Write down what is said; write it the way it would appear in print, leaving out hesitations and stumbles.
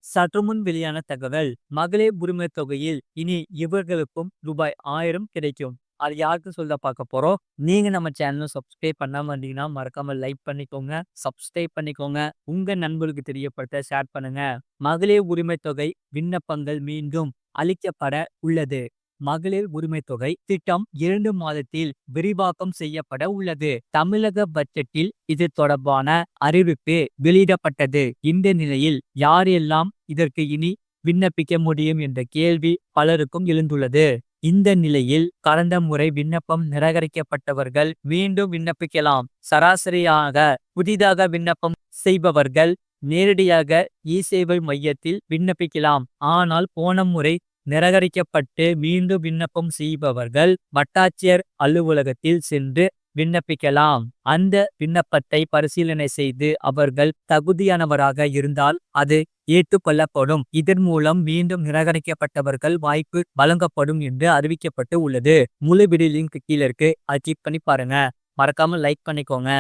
சற்றுமுன் வெளியான தகவல். மகளிர் உரிமைத் தொகையில் இனி இவர்களுக்கும் ரூபாய் 1000 கிடைக்கும். அது யாருக்கு சொல்ல பார்க்க போறோம். நீங்க நம்ம சேனல் சப்ஸ்கிரைப் பண்ணாம இருந்தீங்கன்னா மறக்காம லைக் பண்ணிக்கோங்க, சப்ஸ்கிரைப் பண்ணிக்கோங்க. உங்க நண்பர்களுக்கு தெரியப்படுத்த ஷேர் பண்ணுங்க. மகளிர் உரிமைத் தொகை விண்ணப்பங்கள் மீண்டும் அளிக்கப்பட உள்ளது. மகளிர் உரிமைத் தொகை திட்டம் 2 மாதத்தில் விரிவாக்கம் செய்யப்பட உள்ளது. தமிழக பட்ஜெட்டில் இது தொடர்பான அறிவிப்பு வெளியிடப்பட்டது. இந்த நிலையில் யாரெல்லாம் இதற்கு இனி விண்ணப்பிக்க முடியும் என்ற கேள்வி பலருக்கும் எழுந்துள்ளது. இந்த நிலையில் கடந்த முறை விண்ணப்பம் நிராகரிக்கப்பட்டவர்கள் மீண்டும் விண்ணப்பிக்கலாம். சராசரியாக புதிதாக விண்ணப்பம் செய்பவர்கள் நேரடியாக இ-சேவை மையத்தில் விண்ணப்பிக்கலாம். ஆனால் போன முறை நிராகரிக்கப்பட்டு மீண்டும் விண்ணப்பம் செய்பவர்கள் வட்டாட்சியர் அலுவலகத்தில் சென்று விண்ணப்பிக்கலாம். அந்த விண்ணப்பத்தை பரிசீலனை செய்து அவர்கள் தகுதியானவராக இருந்தால் அது ஏற்றுக்கொள்ளப்படும். இதன் மூலம் மீண்டும் நிராகரிக்கப்பட்டவர்கள் வாய்ப்பு வழங்கப்படும் என்று அறிவிக்கப்பட்டு உள்ளது. முழு வீடியோ லிங்க் கீழே இருக்கு. அதை கிளிக் பண்ணி பாருங்க. மறக்காம லைக் பண்ணிக்கோங்க.